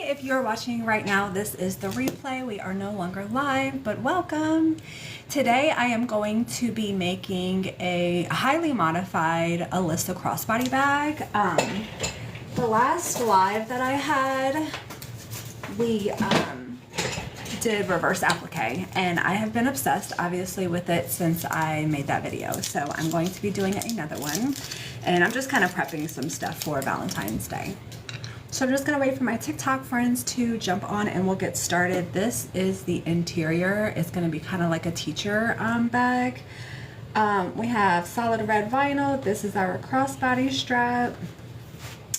if you're watching right now, this is the replay. We are no longer live, but welcome. Today I am going to be making a highly modified Alyssa crossbody bag. The last live that I had, we did reverse applique, and I have been obsessed obviously with it since I made that video. So I'm going to be doing another one, and I'm just kind of prepping some stuff for Valentine's Day. So I'm just gonna wait for my TikTok friends to jump on and we'll get started. This is the interior. It's gonna be kind of like a teacher bag. We have solid red vinyl. This is our crossbody strap.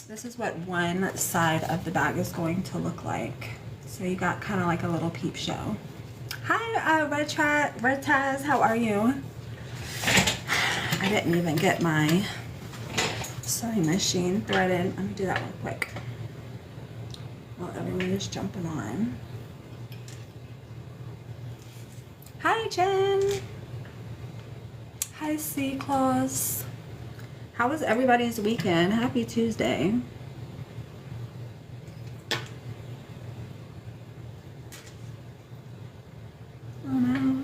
This is what one side of the bag is going to look like. So you got kind of like a little peep show. Hi, Red Taz, how are you? I didn't even get my sewing machine threaded. Let me do that real quick while everyone is jumping on. Hi, Jen. Hi, C Claus. How was everybody's weekend? Happy Tuesday. Oh no.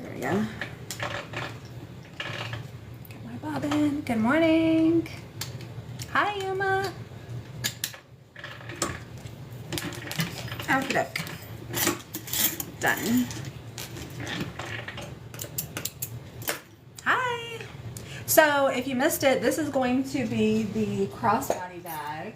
There we go. Get my bobbin. Good morning. Hi, Yuma. Okay. Done. Hi. So if you missed it, this is going to be the crossbody bag.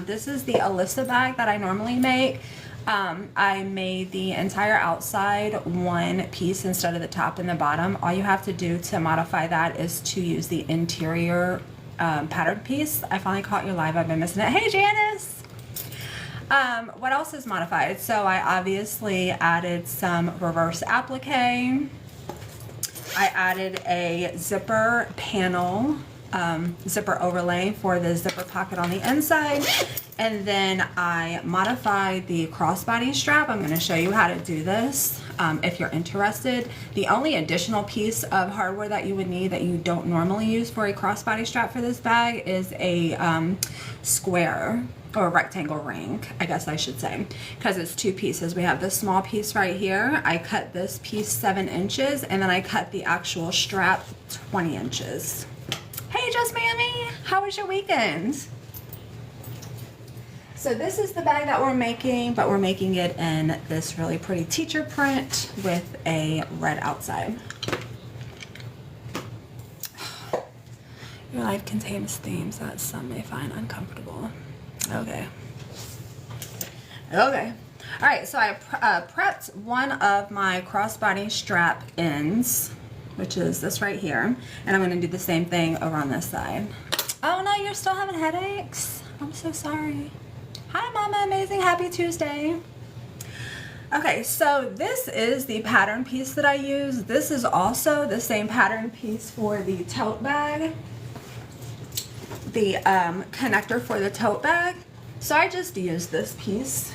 This is the Alyssa bag that I normally make. I made the entire outside one piece instead of the top and the bottom. All you have to do to modify that is to use the interior pattern piece. I finally caught your live. I've been missing it. Hey, Janice. What else is modified? So I obviously added some reverse applique. I added a zipper panel, zipper overlay for the zipper pocket on the inside. And then I modified the crossbody strap. I'm going to show you how to do this if you're interested. The only additional piece of hardware that you would need that you don't normally use for a crossbody strap for this bag is a square or rectangle ring, I guess I should say, because it's two pieces. We have this small piece right here. I cut this piece 7 inches, and then I cut the actual strap 20 inches. Hey, Just Mammy, how was your weekend? So this is the bag that we're making, but we're making it in this really pretty teacher print with a red outside. Your life contains themes that some may find uncomfortable. Okay. Okay. All right, so I prepped one of my crossbody strap ends, which is this right here, and I'm going to do the same thing over on this side. Oh no, you're still having headaches? I'm so sorry. Hi, Mama Amazing. Happy Tuesday. Okay, so this is the pattern piece that I use. This is also the same pattern piece for the tote bag, the connector for the tote bag. So I just used this piece.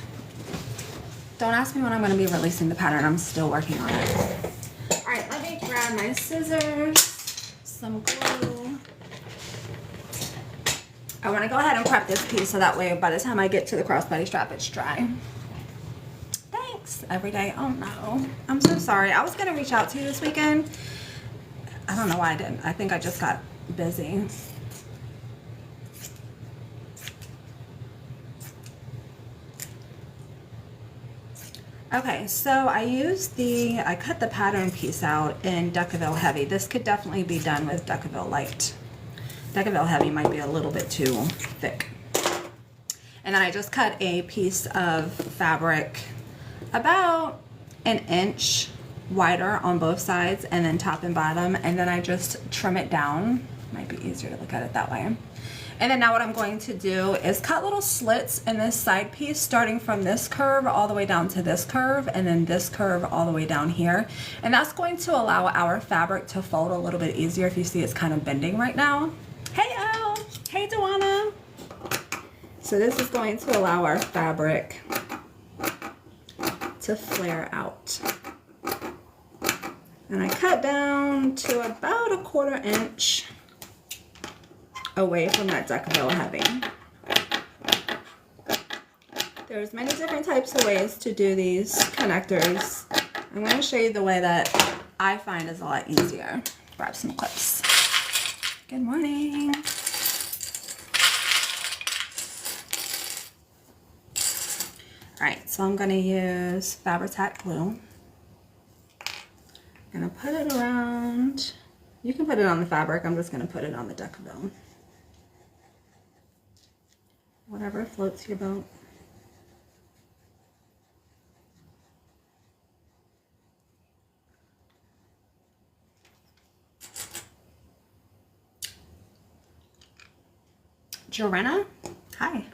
Don't ask me when I'm going to be releasing the pattern. I'm still working on it. All right, let me grab my scissors, some glue. I want to go ahead and prep this piece so that way by the time I get to the crossbody strap, it's dry. Thanks, every day. Oh no, I'm so sorry. I was going to reach out to you this weekend. I don't know why I didn't. I think I just got busy. Okay, so I cut the pattern piece out in Decaville Heavy. This could definitely be done with Decaville Light. Decaville Heavy might be a little bit too thick. And then I just cut a piece of fabric about 1 inch wider on both sides, and then top and bottom, and then I just trim it down. Might be easier to look at it that way. And then now what I'm going to do is cut little slits in this side piece, starting from this curve all the way down to this curve, and then this curve all the way down here. And that's going to allow our fabric to fold a little bit easier. If you see, it's kind of bending right now. Hey, Elle. Hey, Dewana. So this is going to allow our fabric to flare out. And I cut down to about 1/4 inch away from that Decaville Heavy. There's many different types of ways to do these connectors. I'm going to show you the way that I find is a lot easier. Grab some clips. Good morning. Alright, so I'm going to use Fabri-Tac glue. I'm going to put it around. You can put it on the fabric. I'm just going to put it on the Decabelle. Whatever floats your boat. Joanna, hi.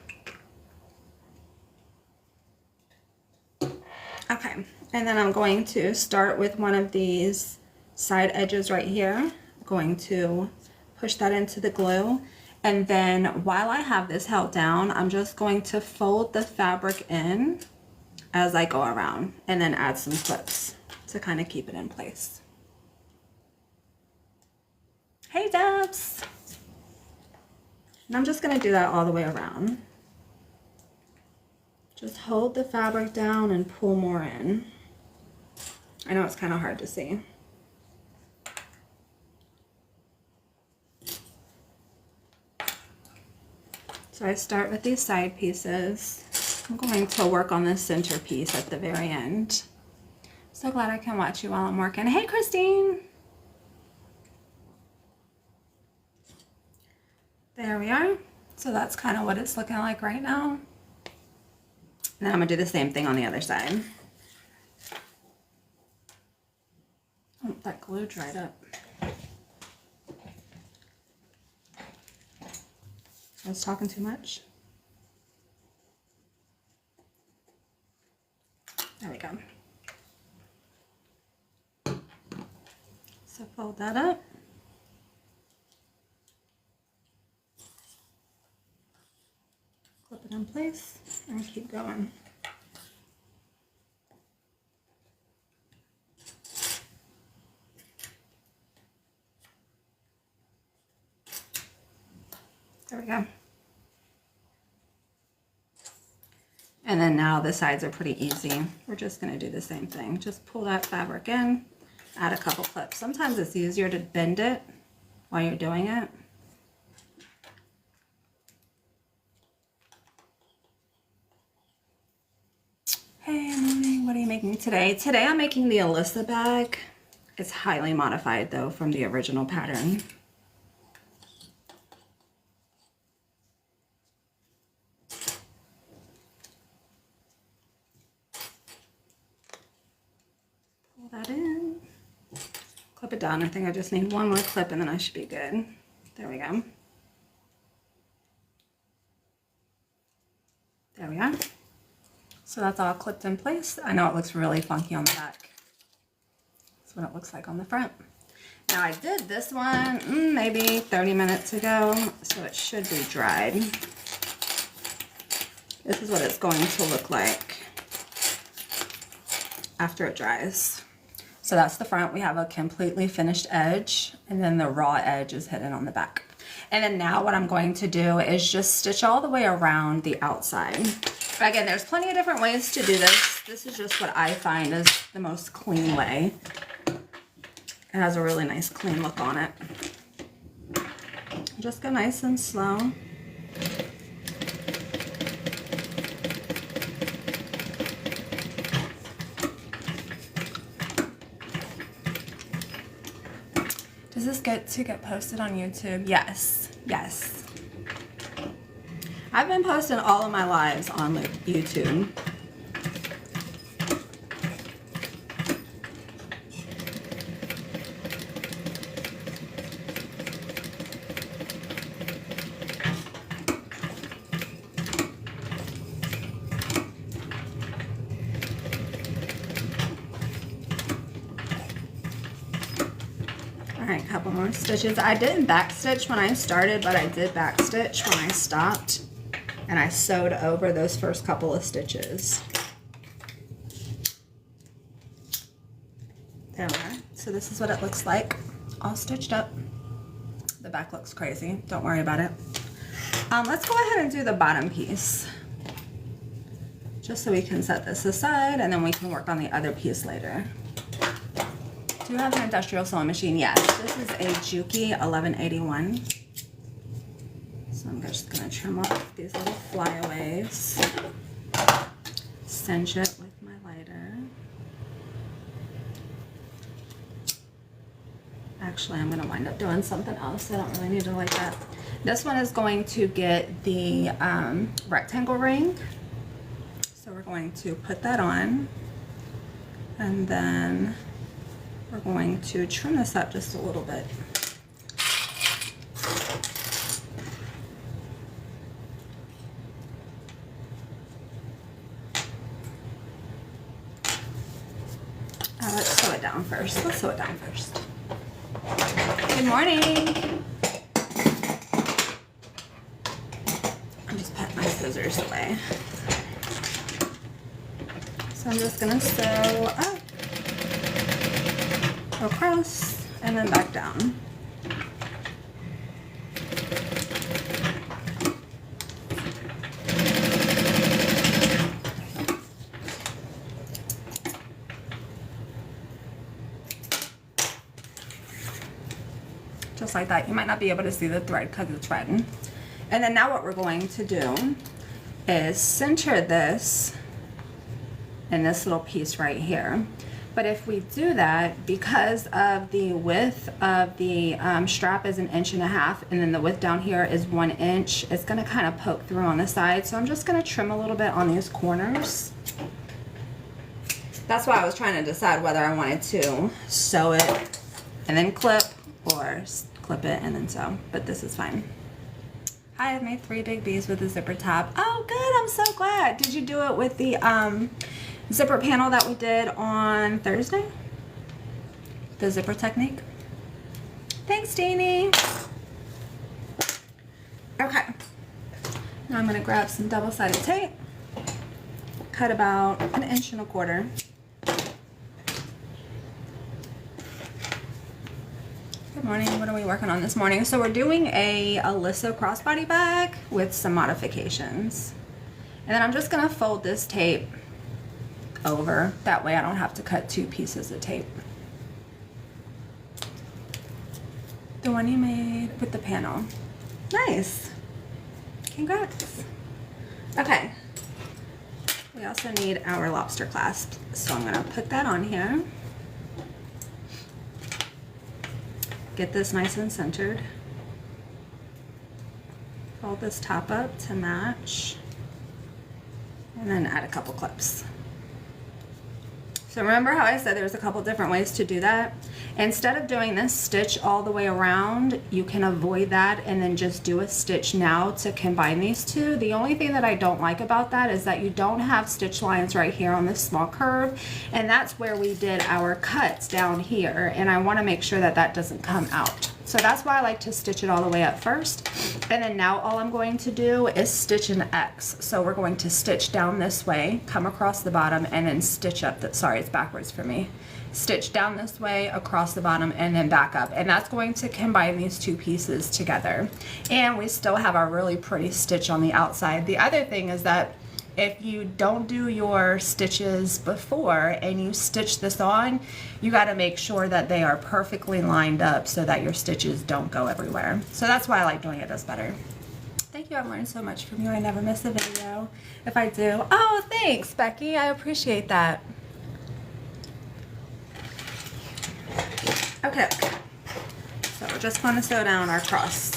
Okay, and then I'm going to start with one of these side edges right here. I'm going to push that into the glue, and then while I have this held down, I'm just going to fold the fabric in as I go around and then add some clips to kind of keep it in place. Hey Debs! And I'm just going to do that all the way around. Just hold the fabric down and pull more in. I know it's kind of hard to see. So I start with these side pieces. I'm going to work on this center piece at the very end. So glad I can watch you while I'm working. Hey Christine! There we are. So that's kind of what it's looking like right now. And then I'm going to do the same thing on the other side. Oh, that glue dried up. I was talking too much. There we go. So fold that up. Clip it in place and keep going. There we go. And then now the sides are pretty easy. We're just going to do the same thing. Just pull that fabric in, add a couple clips. Sometimes it's easier to bend it while you're doing it. Hey, morning. What are you making today? Today I'm making the Alyssa bag. It's highly modified though from the original pattern. Pull that in. Clip it down. I think I just need one more clip and then I should be good. There we go. There we are. So that's all clipped in place. I know it looks really funky on the back. That's what it looks like on the front. Now I did this one maybe 30 minutes ago, so it should be dried. This is what it's going to look like after it dries. So that's the front. We have a completely finished edge, and then the raw edge is hidden on the back. And then now what I'm going to do is just stitch all the way around the outside. Again, there's plenty of different ways to do this. This is just what I find is the most clean way. It has a really nice clean look on it. Just go nice and slow. Does this get posted on YouTube? Yes, yes. I've been posting all of my lives on YouTube. Alright, a couple more stitches. I didn't backstitch when I started, but I did backstitch when I stopped. And I sewed over those first couple of stitches. There we are. So this is what it looks like, all stitched up. The back looks crazy. Don't worry about it. Let's go ahead and do the bottom piece. just so we can set this aside and then we can work on the other piece later. Do you have an industrial sewing machine? Yes, this is a Juki 1181. So I'm just gonna trim off these little flyaways, cinch it with my lighter. Actually, I'm gonna wind up doing something else. I don't really need to like that. This one is going to get the rectangle ring. So we're going to put that on, and then we're going to trim this up just a little bit. Let's sew it down first. Let's sew it down first. Good morning. I'll just put my scissors away. So I'm just gonna sew up, across, and then back down. Just like that. You might not be able to see the thread because it's red. And then now what we're going to do is center this in this little piece right here. But if we do that, because of the width of the strap is 1.5 inches, and then the width down here is 1 inch, it's gonna kind of poke through on the side. So I'm just gonna trim a little bit on these corners. That's why I was trying to decide whether I wanted to sew it and then clip, or clip it and then sew, but this is fine. Hi, I've made 3 big B's with a zipper tab. Oh good, I'm so glad. Did you do it with the zipper panel that we did on Thursday? The zipper technique? Thanks, Deanie. Okay, now I'm gonna grab some double-sided tape, cut about 1.25 inches. Good morning. What are we working on this morning? So we're doing a Alyssa crossbody bag with some modifications. And then I'm just gonna fold this tape over. That way I don't have to cut 2 pieces of tape. The one you made with the panel. Nice. Congrats. Okay. We also need our lobster clasp. So I'm gonna put that on here. Get this nice and centered. Fold this top up to match. And then add a couple clips. So remember how I said there's a couple different ways to do that? Instead of doing this stitch all the way around, you can avoid that and then just do a stitch now to combine these two. The only thing that I don't like about that is that you don't have stitch lines right here on this small curve, and that's where we did our cuts down here, and I want to make sure that that doesn't come out. So that's why I like to stitch it all the way up first. And then now all I'm going to do is stitch an X. So we're going to stitch down this way, come across the bottom, and then stitch up the, sorry, it's backwards for me. Stitch down this way, across the bottom, and then back up. And that's going to combine these 2 pieces together. And we still have our really pretty stitch on the outside. The other thing is that if you don't do your stitches before and you stitch this on, you got to make sure that they are perfectly lined up so that your stitches don't go everywhere. So that's why I like doing it this better. Thank you, I've learned so much from you. I never miss a video. If I do, oh, thanks, Becky. I appreciate that. Okay, so we're just going to sew down our cross.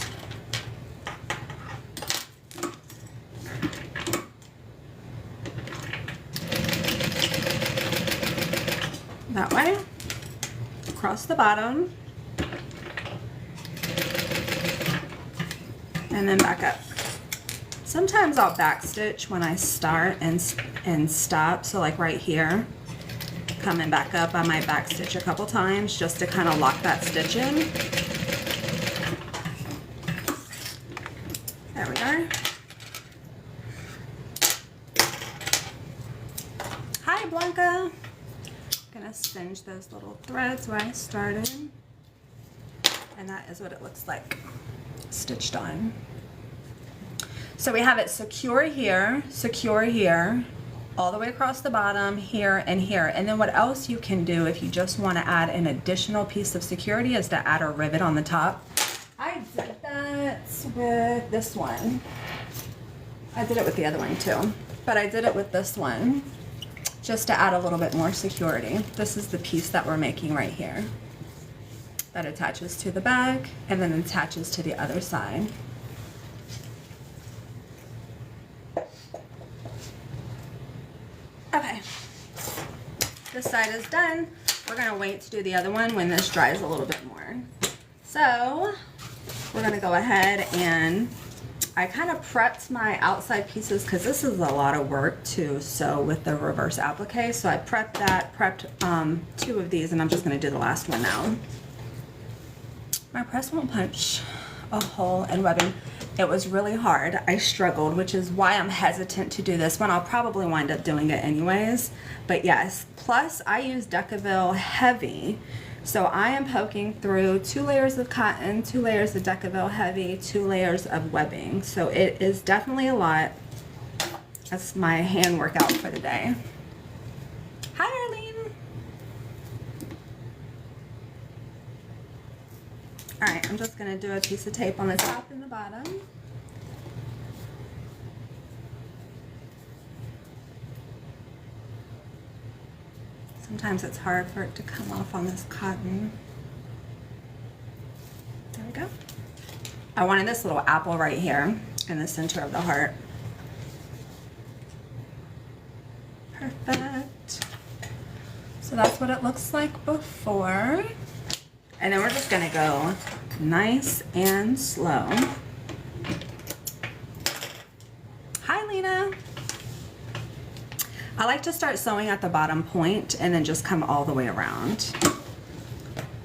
That way, across the bottom, and then back up. Sometimes I'll back stitch when I start and stop, so like right here, coming back up, I might back stitch a couple times just to kind of lock that stitch in. There we are. Hi, Blanca. Gonna singe those little threads where I started, and that is what it looks like stitched on. So we have it secure here, all the way across the bottom, here and here. And then what else you can do if you just want to add an additional piece of security is to add a rivet on the top. I did that with this one. I did it with the other one too, but I did it with this one just to add a little bit more security. This is the piece that we're making right here that attaches to the bag and then attaches to the other side. Okay, this side is done. We're gonna wait to do the other one when this dries a little bit more. So we're gonna go ahead and I kind of prepped my outside pieces because this is a lot of work to sew with the reverse applique. So I prepped 2 of these, and I'm just gonna do the last one now. My press won't punch a hole in webbing. It was really hard. I struggled, which is why I'm hesitant to do this one. I'll probably wind up doing it anyways, but yes. Plus I use Decaville Heavy. So I am poking through 2 layers of cotton, 2 layers of Decaville Heavy, 2 layers of webbing. So it is definitely a lot. That's my hand workout for the day. Hi, Arlene. All right, I'm just gonna do a piece of tape on the top and the bottom. Sometimes it's hard for it to come off on this cotton. There we go. I wanted this little apple right here in the center of the heart. Perfect. So that's what it looks like before. And then we're just gonna go nice and slow. Hi, Lena. I like to start sewing at the bottom point and then just come all the way around.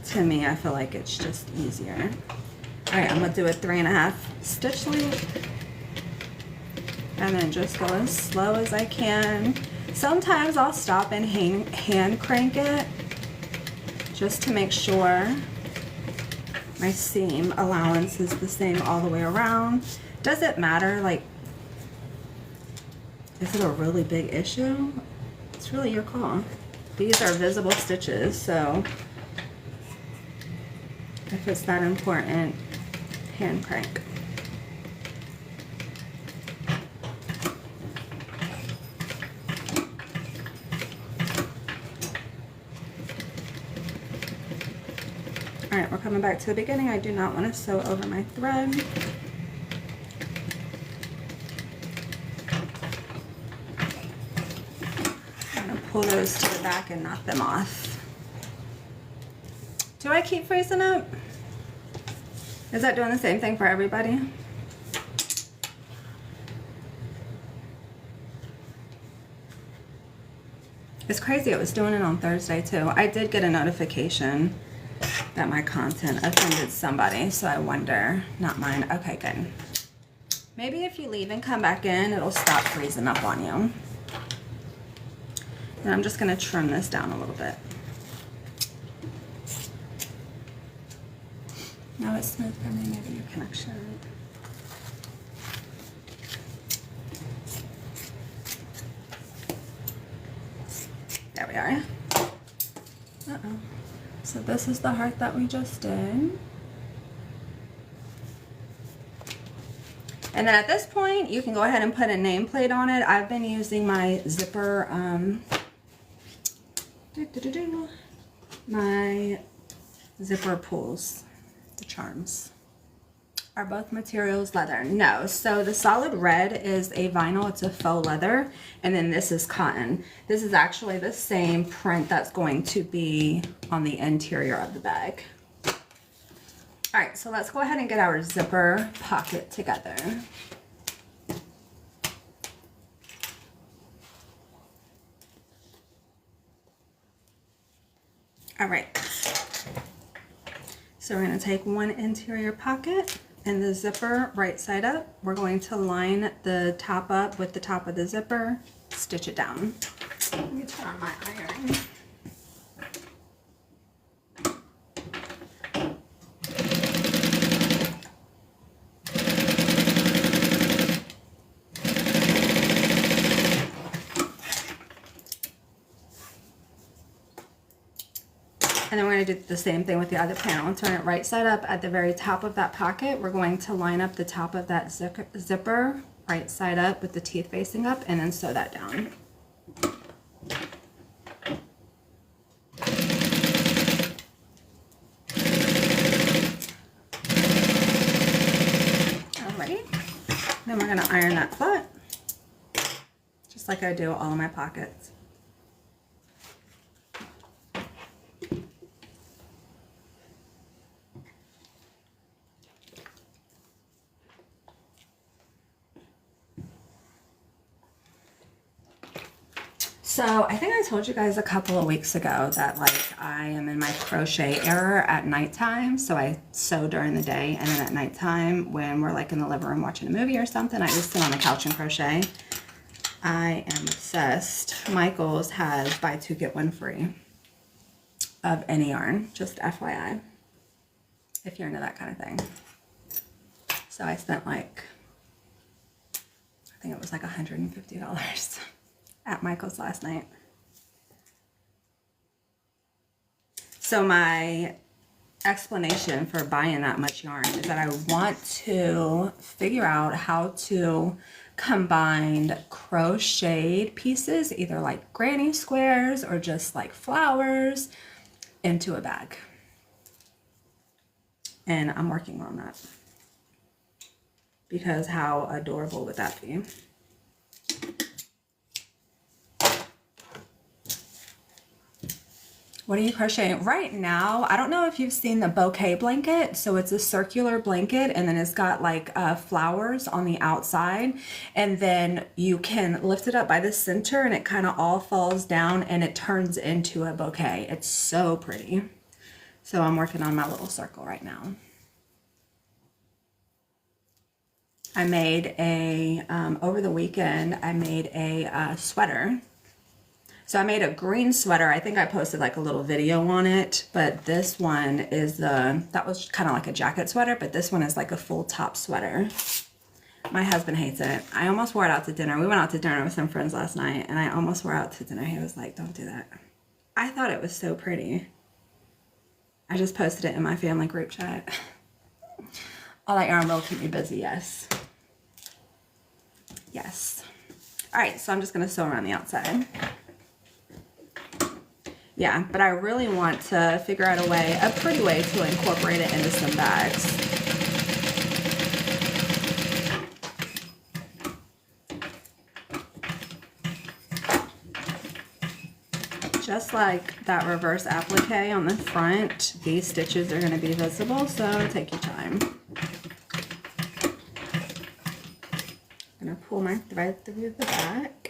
To me, I feel like it's just easier. All right, I'm gonna do a 3.5 stitch length and then just go as slow as I can. Sometimes I'll stop and hand crank it just to make sure my seam allowance is the same all the way around. Does it matter, like, is it a really big issue? It's really your call. These are visible stitches, so if it's that important, hand crank. All right, we're coming back to the beginning. I do not want to sew over my thread. Pull those to the back and knock them off. Do I keep freezing up? Is that doing the same thing for everybody? It's crazy, it was doing it on Thursday too. I did get a notification that my content offended somebody, so I wonder, not mine. Okay, good. Maybe if you leave and come back in, it'll stop freezing up on you. And I'm just going to trim this down a little bit. Now it's smooth for me, maybe your connection. There we are. Uh-oh. So this is the heart that we just did. And then at this point, you can go ahead and put a nameplate on it. I've been using my zipper, my zipper pulls, the charms. Are both materials leather? No. So the solid red is a vinyl, it's a faux leather, and then this is cotton. This is actually the same print that's going to be on the interior of the bag. All right, so let's go ahead and get our zipper pocket together. All right, so we're going to take one interior pocket and the zipper right side up. We're going to line the top up with the top of the zipper, stitch it down. Let me turn on my iron. And then we're going to do the same thing with the other panel. Turn it right side up at the very top of that pocket. We're going to line up the top of that zipper right side up with the teeth facing up, and then sew that down. Alrighty. Then we're going to iron that flat, just like I do all of my pockets. So I think I told you guys a couple of weeks ago that like I am in my crochet era at nighttime. So I sew during the day, and then at nighttime when we're like in the living room watching a movie or something, I just sit on the couch and crochet. I am obsessed. Michael's has buy two get one free of any yarn, just FYI, if you're into that kind of thing. So I spent like, I think it was like $150 at Michael's last night. So my explanation for buying that much yarn is that I want to figure out how to combine crocheted pieces, either like granny squares or just like flowers, into a bag. And I'm working on that, because how adorable would that be? What are you crocheting right now? I don't know if you've seen the bouquet blanket. So it's a circular blanket, and then it's got like flowers on the outside, and then you can lift it up by the center and it kind of all falls down and it turns into a bouquet. It's so pretty. So I'm working on my little circle right now. I made a, over the weekend, I made a sweater. So I made a green sweater. I think I posted like a little video on it, but this one is that was kind of like a jacket sweater, but this one is like a full top sweater. My husband hates it. I almost wore it out to dinner. We went out to dinner with some friends last night, and I almost wore it out to dinner. He was like, don't do that. I thought it was so pretty. I just posted it in my family group chat. All that yarn will keep me busy, yes. Yes. All right, so I'm just gonna sew around the outside. Yeah, but I really want to figure out a pretty way to incorporate it into some bags. Just like that reverse applique on the front, these stitches are going to be visible, so take your time. I'm going to pull my thread through the back.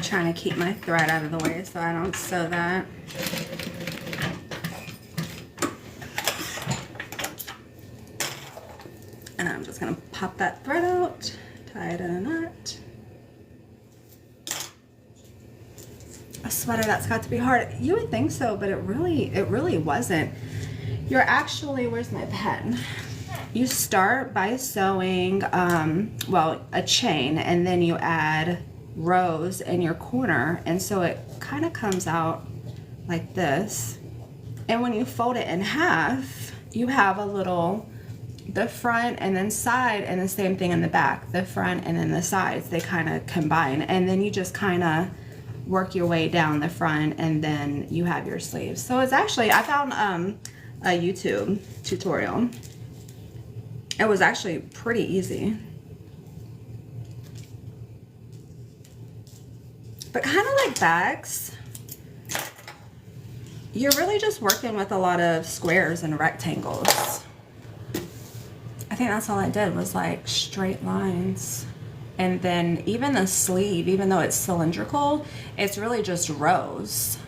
Trying to keep my thread out of the way so I don't sew that. And I'm just going to pop that thread out, tie it in a knot. A sweater that's got to be hard. You would think so, but it really wasn't. You're actually, where's my pen? You start by sewing, well, a chain, and then you add rows in your corner, and so it kind of comes out like this. And when you fold it in half, you have a little, the front and then side, and the same thing in the back, the front and then the sides, they kind of combine, and then you just kind of work your way down the front, and then you have your sleeves. So it's actually, I found a YouTube tutorial. It was actually pretty easy. But kind of like bags, you're really just working with a lot of squares and rectangles. I think that's all I did was like straight lines. And then even the sleeve, even though it's cylindrical, it's really just rows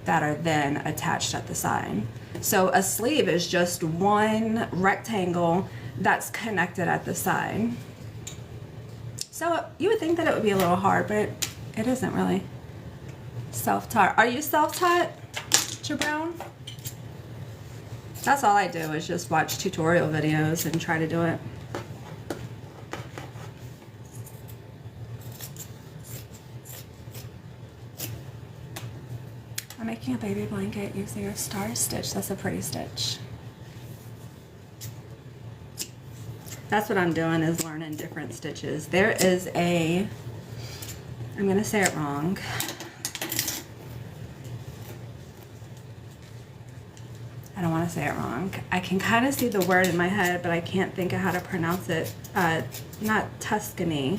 that are then attached at the side. So a sleeve is just one rectangle that's connected at the side. So you would think that it would be a little hard, but it isn't really. Self-taught. Are you self-taught, Jabrown? That's all I do is just watch tutorial videos and try to do it. I'm making a baby blanket using a star stitch. That's a pretty stitch. That's what I'm doing, is learning different stitches. There is a, I'm gonna say it wrong. I don't want to say it wrong. I can kind of see the word in my head, but I can't think of how to pronounce it. Not Tuscany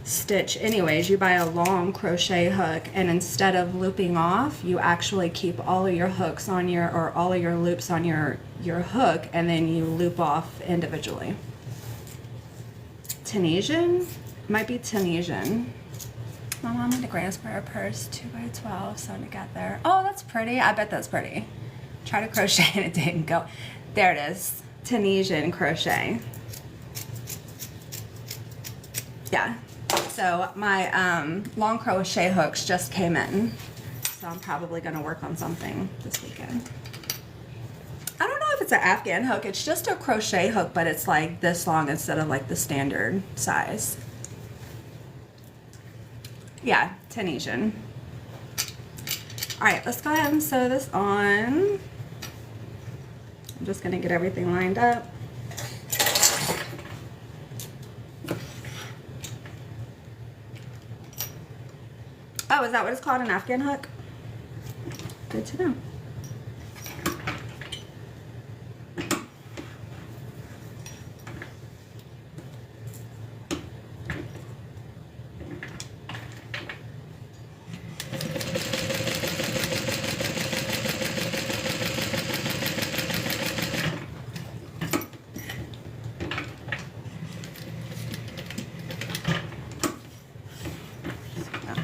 stitch. Anyways, you buy a long crochet hook, and instead of looping off, you actually keep all of your hooks on your, or all of your loops on your hook, and then you loop off individually. Tunisian? Might be Tunisian. My mom made a grand square purse, 2x12, sewn together. Oh, that's pretty. I bet that's pretty. Try to crochet and it didn't go. There it is. Tunisian crochet. Yeah. So my long crochet hooks just came in. So I'm probably going to work on something this weekend. I don't know if it's an Afghan hook. It's just a crochet hook, but it's like this long instead of like the standard size. Yeah, Tunisian. All right, let's go ahead and sew this on. I'm just gonna get everything lined up. Oh, is that what it's called, an Afghan hook? Good to know.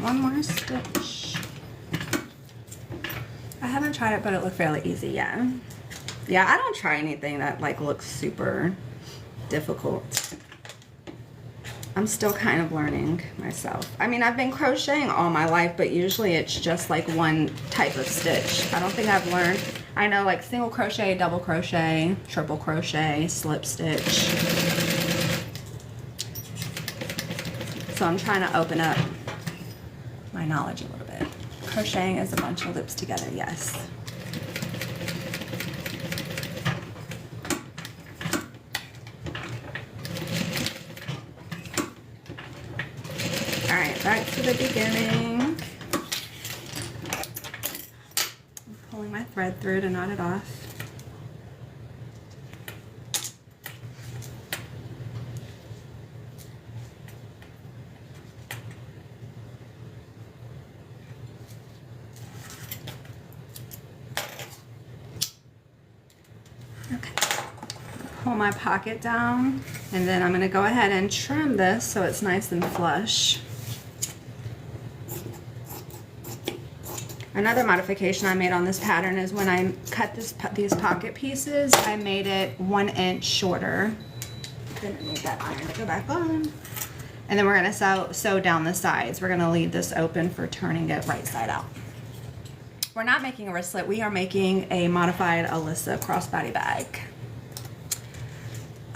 One more stitch. I haven't tried it, but it looked fairly easy. Yeah, I don't try anything that like looks super difficult. I'm still kind of learning myself. I mean, I've been crocheting all my life, but usually it's just like one type of stitch. I don't think I've learned. I know like single crochet, double crochet, triple crochet, slip stitch. So I'm trying to open up my knowledge a little bit. Crocheting is a bunch of loops together, yes. All right, back to the beginning. I'm pulling my thread through to knot it off. Pull my pocket down, and then I'm going to go ahead and trim this so it's nice and flush. Another modification I made on this pattern is when I cut these pocket pieces, I made it 1 inch shorter. Then I need that iron to go back on. And then we're going to sew down the sides. We're going to leave this open for turning it right side out. We're not making a wristlet. We are making a modified Alyssa crossbody bag.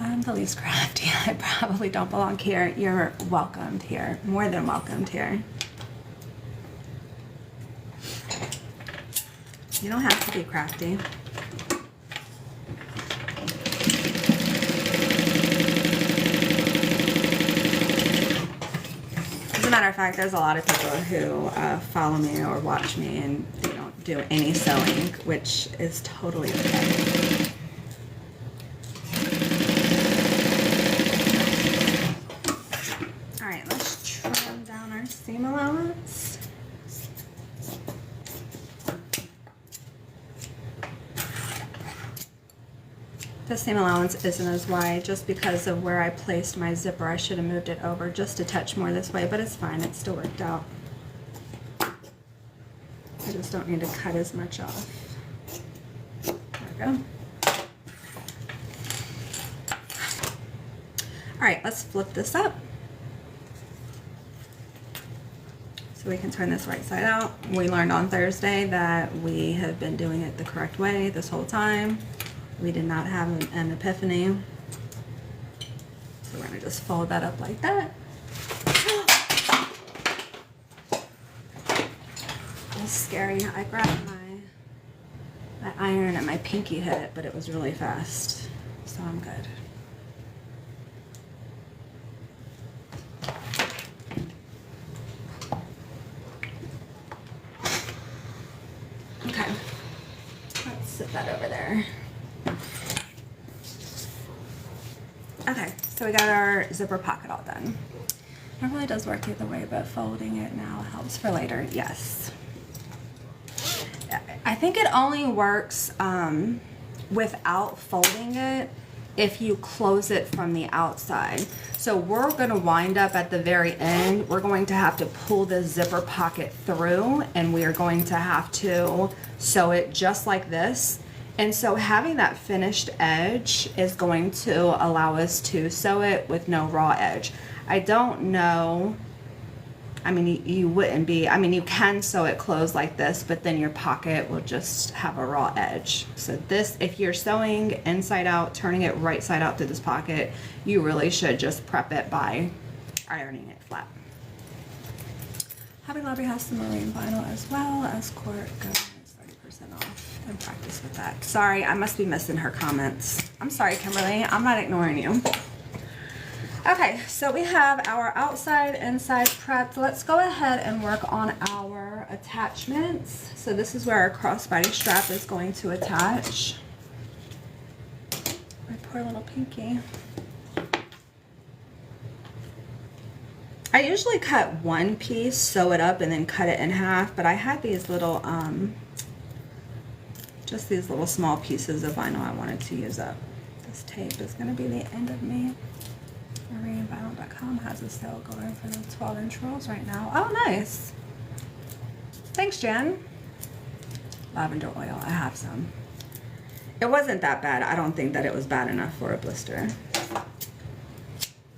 I'm the least crafty. I probably don't belong here. You're welcomed here. More than welcomed here. You don't have to be crafty. As a matter of fact, there's a lot of people who follow me or watch me and they don't do any sewing, which is totally okay. Seam allowance. The seam allowance isn't as wide just because of where I placed my zipper. I should have moved it over just a touch more this way, but it's fine. It still worked out. I just don't need to cut as much off. There we go. All right, let's flip this up so we can turn this right side out. We learned on Thursday that we have been doing it the correct way this whole time. We did not have an epiphany. So we're gonna just fold that up like that. That's scary. I grabbed my iron and my pinky hit it, but it was really fast, so I'm good. Okay, let's sit that over there. Okay, so we got our zipper pocket all done. It really does work either way, but folding it now helps for later, yes. I think it only works without folding it if you close it from the outside. So we're gonna wind up at the very end, we're going to have to pull this zipper pocket through, and we are going to have to sew it just like this. And so having that finished edge is going to allow us to sew it with no raw edge. I don't know, I mean, you wouldn't be, I mean, you can sew it closed like this, but then your pocket will just have a raw edge. So this, if you're sewing inside out, turning it right side out through this pocket, you really should just prep it by ironing it flat. Hobby Lobby has some marine vinyl as well as Court Goes 30% off. And practice with that. Sorry, I must be missing her comments. I'm sorry, Kimberly. I'm not ignoring you. Okay, so we have our outside, inside prepped. Let's go ahead and work on our attachments. So this is where our crossbody strap is going to attach. My poor little pinky. I usually cut one piece, sew it up, and then cut it in half, but I had these little, just these little small pieces of vinyl I wanted to use up. This tape is going to be the end of me. MarineVinyl.com has a sale going for the 12-inch rolls right now. Oh, nice. Thanks, Jen. Lavender oil. I have some. It wasn't that bad. I don't think that it was bad enough for a blister.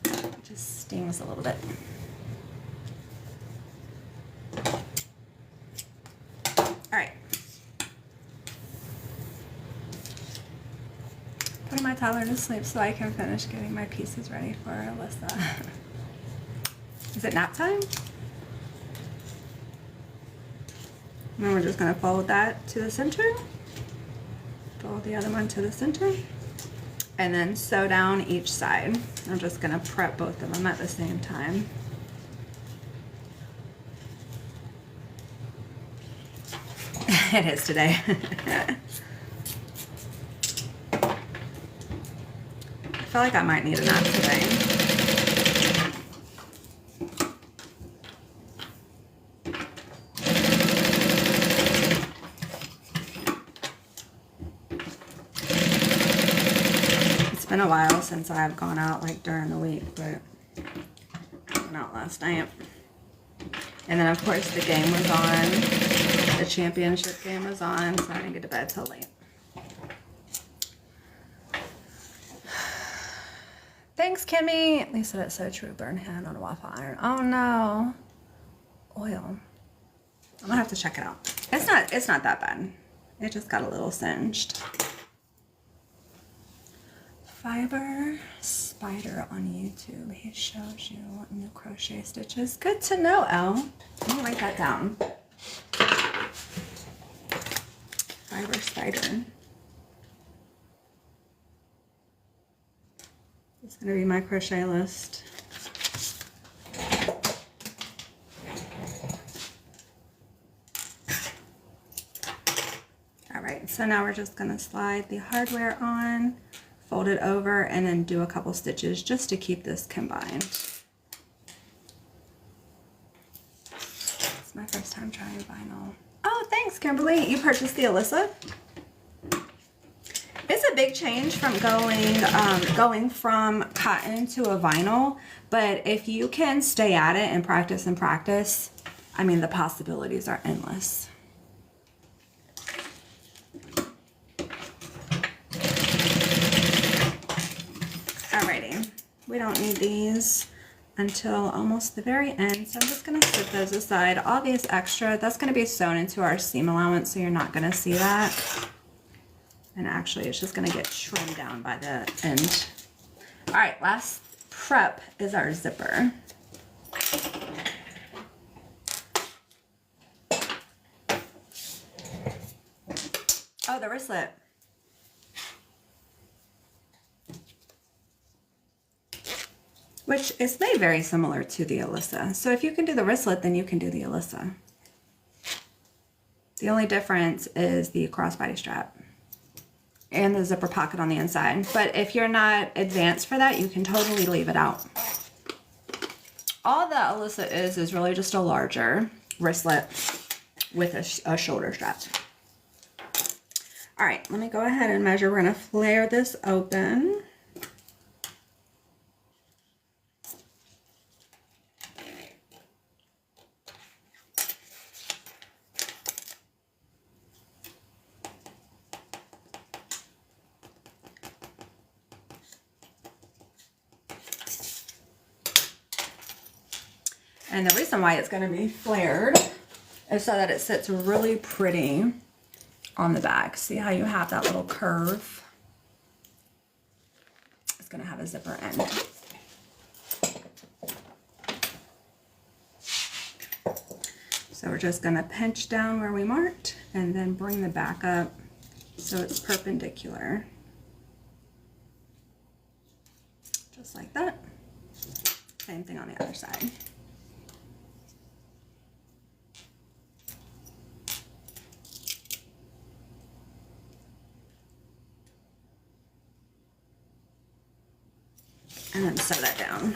It just stings a little bit. All right. Putting my toddler to sleep so I can finish getting my pieces ready for Alyssa. Is it nap time? And then we're just going to fold that to the center. Fold the other one to the center. And then sew down each side. I'm just going to prep both of them at the same time. It is today. I feel like I might need a nap today. It's been a while since I've gone out like during the week, but I went out last night. And then of course the game was on. The championship game was on, so I didn't get to bed till late. Thanks, Kimmy. Lisa, that's so true. Burn hand on a waffle iron. Oh no. Oil. I'm gonna have to check it out. It's not that bad. It just got a little singed. Fiber Spider on YouTube. He shows you new crochet stitches. Good to know, Elle. Let me write that down. Fiber Spider. It's going to be my crochet list. All right, so now we're just going to slide the hardware on, fold it over, and then do a couple stitches just to keep this combined. It's my first time trying vinyl. Oh, thanks, Kimberly. You purchased the Alyssa? It's a big change from going from cotton to a vinyl, but if you can stay at it and practice, I mean, the possibilities are endless. Alrighty, We don't need these until almost the very end. So I'm just gonna set those aside. All these extra, that's gonna be sewn into our seam allowance, so you're not gonna see that. And actually it's just gonna get trimmed down by the end. All right, last prep is our zipper. Oh, the wristlet. Which is made very similar to the Alyssa. So if you can do the wristlet, then you can do the Alyssa. The only difference is the crossbody strap and the zipper pocket on the inside. But if you're not advanced for that, you can totally leave it out. All the Alyssa is really just a larger wristlet with a shoulder strap. All right, let me go ahead and measure. We're gonna flare this open. And the reason why it's going to be flared is so that it sits really pretty on the back. See how you have that little curve? It's going to have a zipper end. So we're just going to pinch down where we marked and then bring the back up so it's perpendicular. Just like that. Same thing on the other side. And then sew that down.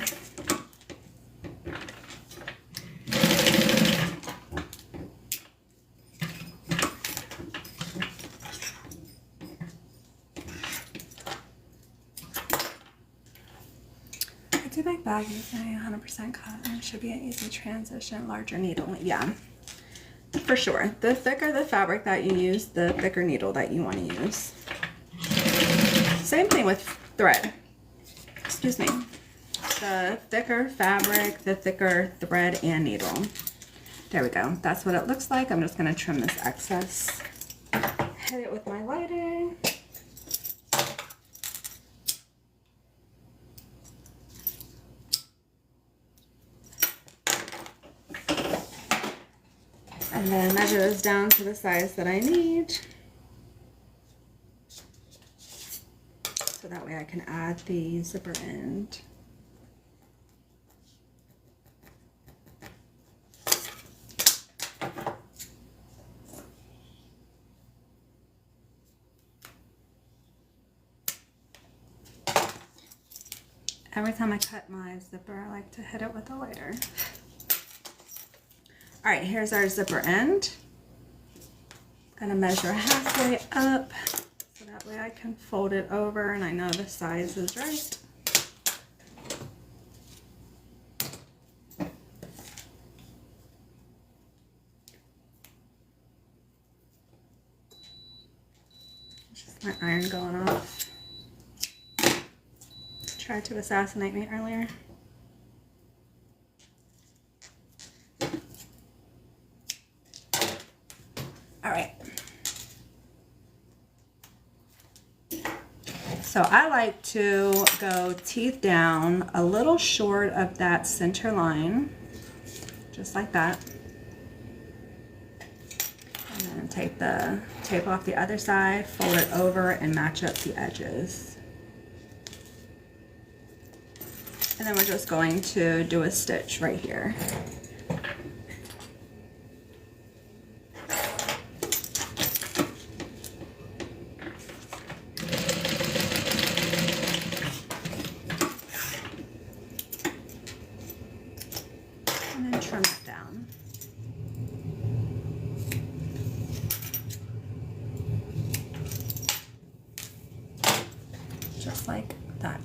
I do make baggies in 100% cotton. Should be an easy transition, larger needle. Yeah, for sure. The thicker the fabric that you use, the thicker needle that you want to use. Same thing with thread. Excuse me. The thicker fabric, the thicker thread and needle. There we go. That's what it looks like. I'm just going to trim this excess. Hit it with my lighter. And then measure this down to the size that I need. So that way I can add the zipper end. Every time I cut my zipper, I like to hit it with a lighter. All right, here's our zipper end. I'm gonna measure halfway up. That way I can fold it over and I know the size is right. It's just my iron going off. Tried to assassinate me earlier. All right. So I like to go teeth down a little short of that center line, just like that. And then take the tape off the other side, fold it over, and match up the edges. And then we're just going to do a stitch right here. And then trim it down. Just like that.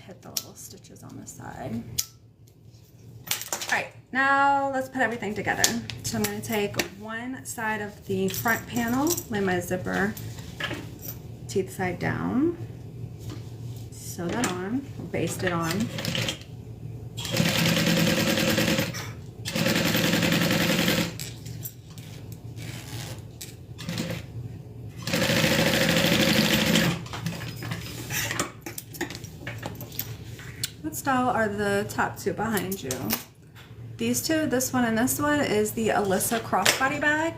Hit the little stitches on the side. All right, now let's put everything together. So I'm going to take one side of the front panel, lay my zipper teeth side down, sew sew that on, baste it on. What style are the top two behind you? These two, this one and this one, is the Alyssa crossbody bag.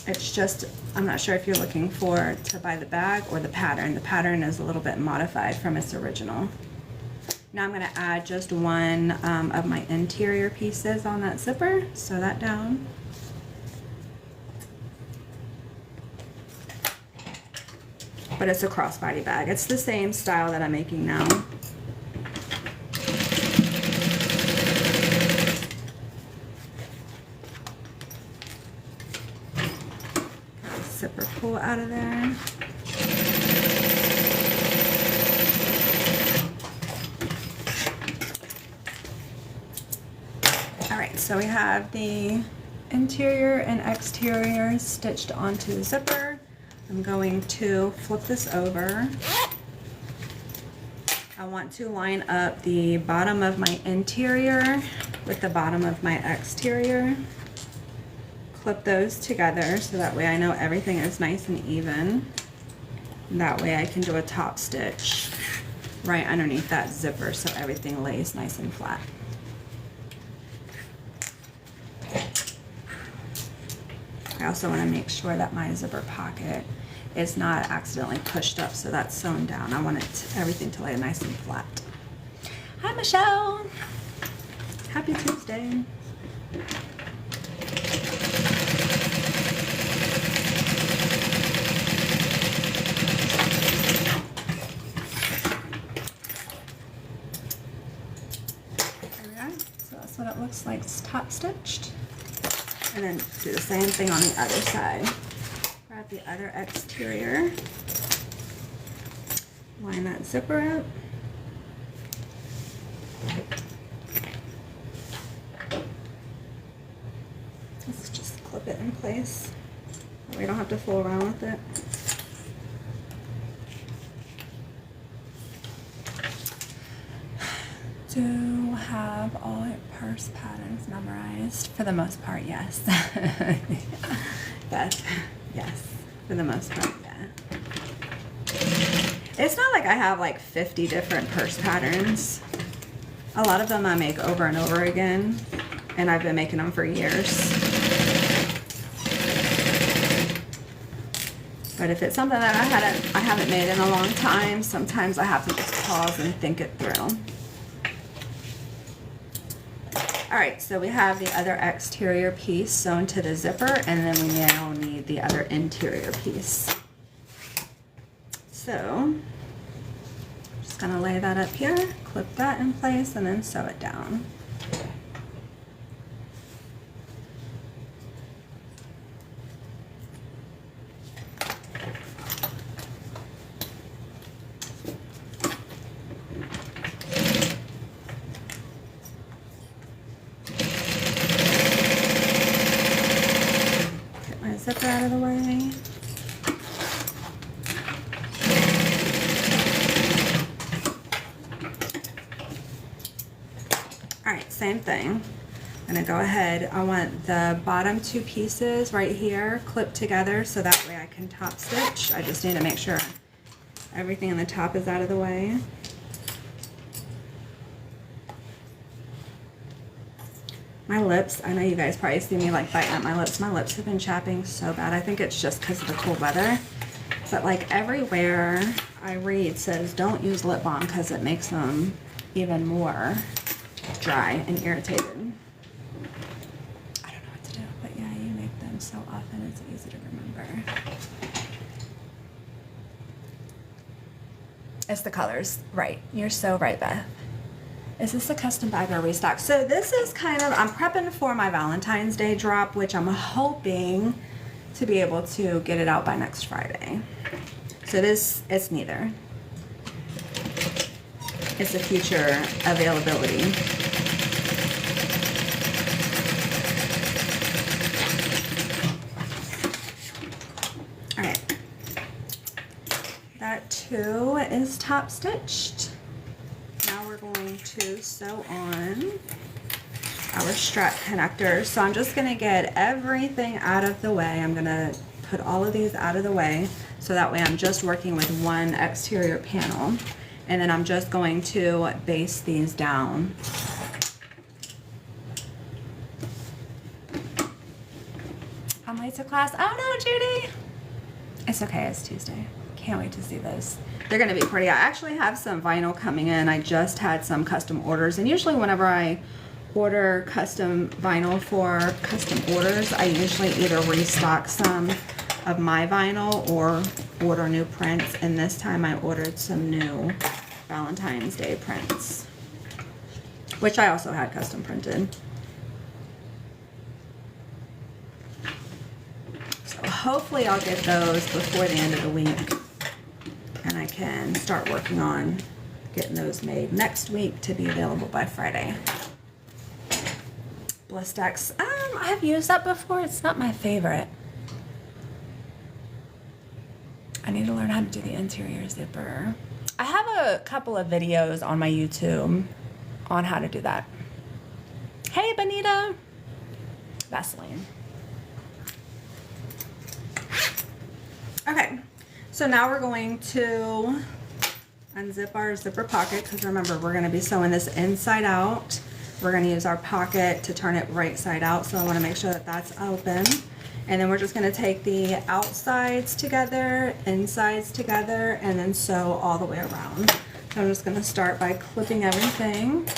It's just, I'm not sure if you're looking to buy the bag or the pattern. The pattern is a little bit modified from its original. Now I'm going to add just one of my interior pieces on that zipper. Sew that down. But it's a crossbody bag. It's the same style that I'm making now. Zipper pull out of there. All right, so we have the interior and exterior stitched onto the zipper. I'm going to flip this over. I want to line up the bottom of my interior with the bottom of my exterior. Clip those together so that way I know everything is nice and even. And that way I can do a top stitch right underneath that zipper so everything lays nice and flat. I also want to make sure that my zipper pocket is not accidentally pushed up, so that's sewn down. I want everything to lay nice and flat. Hi, Michelle. Happy Tuesday. There we go. So that's what it looks like. It's top stitched. And then do the same thing on the other side. Grab the other exterior, line that zipper up. Let's just clip it in place. We don't have to fool around with it. Do have all your purse patterns memorized? For the most part, yes. Yes, for the most part, yeah. It's not like I have like 50 different purse patterns. A lot of them I make over and over again, and I've been making them for years. But if it's something that I haven't made in a long time, sometimes I have to just pause and think it through. All right, so we have the other exterior piece sewn to the zipper, and then we now need the other interior piece. So, I'm just gonna lay that up here, clip that in place, and then sew it down. Zipper out of the way. All right, same thing. I'm gonna go ahead. I want the bottom two pieces right here clipped together so that way I can top stitch. I just need to make sure everything on the top is out of the way. My lips, I know you guys probably see me like biting at my lips. My lips have been chapping so bad. I think it's just because of the cold weather. But like everywhere I read says don't use lip balm because it makes them even more dry and irritated. I don't know what to do, but yeah, you make them so often it's easy to remember. It's the colors, right. You're so right, Beth. Is this a custom bag or restock? So this is kind of, I'm prepping for my Valentine's Day drop, which I'm hoping to be able to get it out by next Friday. So this, it's neither. It's a future availability. All right. That too is top stitched. Now we're going to sew on our strap connectors. So I'm just gonna get everything out of the way. I'm gonna put all of these out of the way so that way I'm just working with one exterior panel. And then I'm just going to base these down. I'm late to class. Oh no, Judy. It's okay, it's Tuesday. Can't wait to see those. They're gonna be pretty. I actually have some vinyl coming in. I just had some custom orders, and usually whenever I order custom vinyl for custom orders, I usually either restock some of my vinyl or order new prints, and this time I ordered some new Valentine's Day prints, which I also had custom printed. So hopefully I'll get those before the end of the week, and I can start working on getting those made next week to be available by Friday. Blistex, I've used that before. It's not my favorite. I need to learn how to do the interior zipper. I have a couple of videos on my YouTube on how to do that. Hey, Benita. Vaseline. Okay, so now we're going to unzip our zipper pocket, because remember, we're going to be sewing this inside out. We're going to use our pocket to turn it right side out, so I want to make sure that that's open. And then we're just going to take the outsides together, insides together, and then sew all the way around. So I'm just going to start by clipping everything.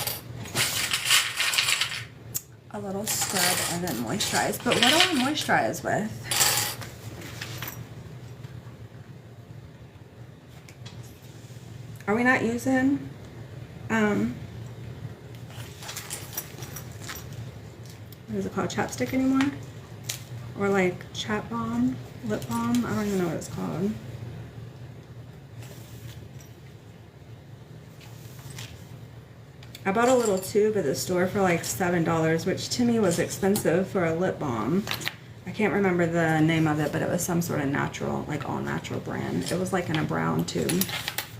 A little scrub and then moisturize. But what do I moisturize with? Are we not using what is it called, chapstick anymore? Or like chap balm, lip balm? I don't even know what it's called. I bought a little tube at the store for like $7, which to me was expensive for a lip balm. I can't remember the name of it, but it was some sort of natural, like all natural brand. It was like in a brown tube.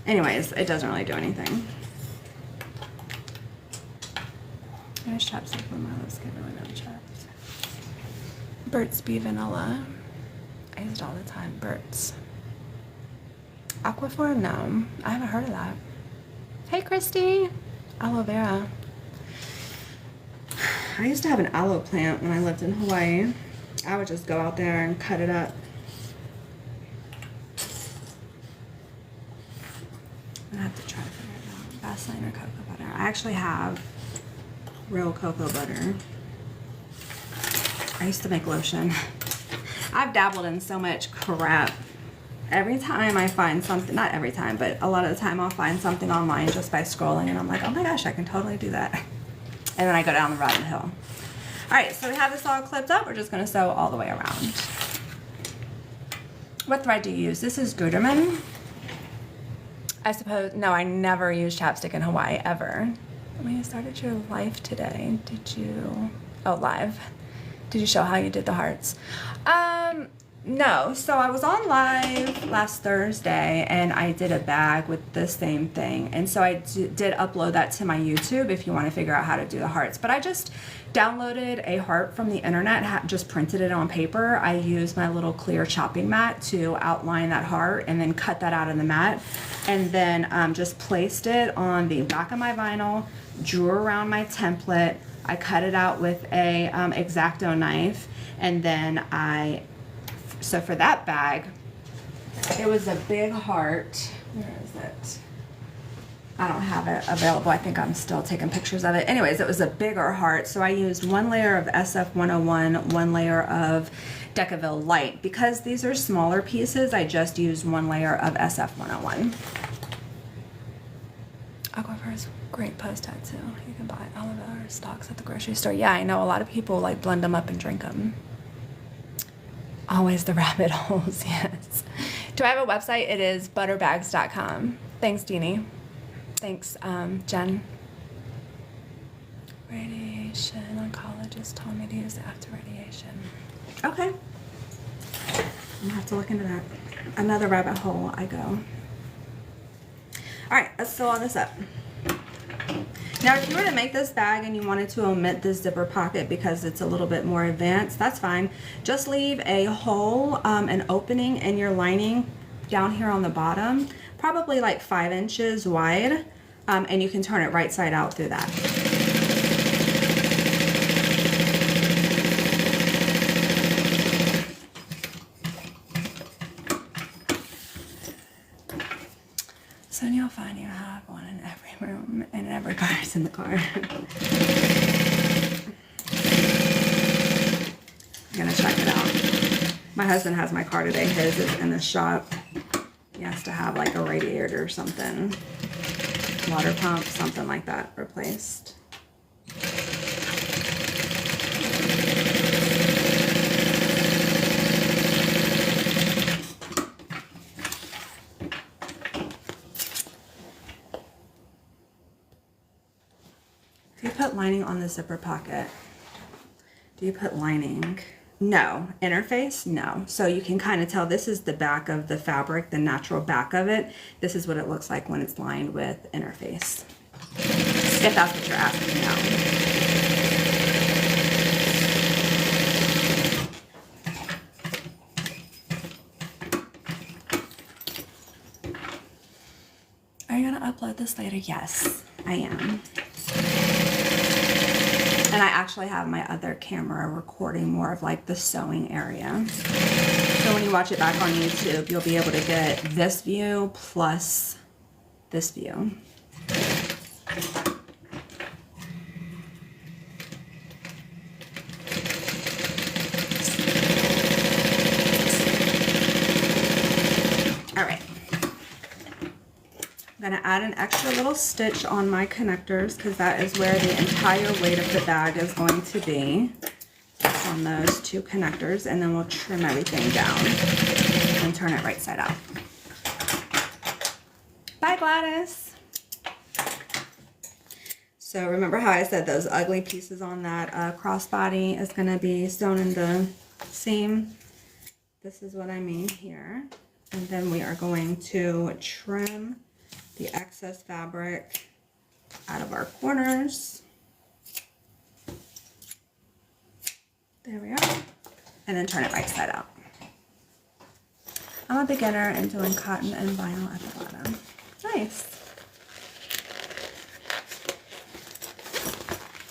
Anyways, it doesn't really do anything. There's chapstick for my lips get really chapped. Burt's Bee Vanilla. I use it all the time. Burt's. Aquaphor? No, I haven't heard of that. Hey, Christy. Aloe vera. I used to have an aloe plant when I lived in Hawaii. I would just go out there and cut it up. I have to try to figure it out. Vaseline or cocoa butter. I actually have real cocoa butter. I used to make lotion. I've dabbled in so much crap. Every time I find something, not every time, but a lot of the time I'll find something online just by scrolling and I'm like, oh my gosh, I can totally do that. And then I go down the rabbit hole. All right, so we have this all clipped up. We're just gonna sew all the way around. What thread do you use? This is Gutermann. I suppose, no, I never used chapstick in Hawaii, ever. When you started your live today, did you, oh, live. Did you show how you did the hearts? No, so I was on live last Thursday and I did a bag with the same thing. And so I did upload that to my YouTube if you want to figure out how to do the hearts. But I just downloaded a heart from the internet, just printed it on paper. I used my little clear chopping mat to outline that heart and then cut that out of the mat. And then just placed it on the back of my vinyl, drew around my template. I cut it out with a X-Acto knife, and then so for that bag, it was a big heart. Where is it? I don't have it available. I think I'm still taking pictures of it. Anyways, it was a bigger heart, so I used one layer of SF101, one layer of Decaville Light. Because these are smaller pieces, I just used one layer of SF101. Aquaphor's great post tattoo. You can buy aloe vera stocks at the grocery store. Yeah, I know a lot of people like blend them up and drink them. Always the rabbit holes, yes. Do I have a website? It is butterbags.com. Thanks, Deanie. Thanks, Jen. Radiation. Oncologist told me to use it after radiation. Okay. I'm gonna have to look into that. Another rabbit hole I go. All right, let's sew all this up. Now, if you were to make this bag and you wanted to omit this zipper pocket because it's a little bit more advanced, that's fine. Just leave a hole, an opening in your lining down here on the bottom, probably like 5 inches wide, and you can turn it right side out through that. So you'll find you have one in every room and every car is in the car. I'm gonna check it out. My husband has my car today. His is in the shop. He has to have like a radiator or something, water pump, something like that replaced. If you put lining on the zipper pocket, do you put lining? No. Interface? No. So you can kind of tell this is the back of the fabric, the natural back of it. This is what it looks like when it's lined with interface. If that's what you're asking now. Are you gonna upload this later? Yes, I am. And I actually have my other camera recording more of like the sewing area. So when you watch it back on YouTube, you'll be able to get this view plus this view. All right. I'm going to add an extra little stitch on my connectors because that is where the entire weight of the bag is going to be, on those 2 connectors, and then we'll trim everything down and turn it right side out. Bye, Gladys. So remember how I said those ugly pieces on that crossbody is going to be sewn in the seam? This is what I mean here. And then we are going to trim the excess fabric out of our corners. There we are. And then turn it right side out. I'm a beginner in doing cotton and vinyl at the bottom. Nice.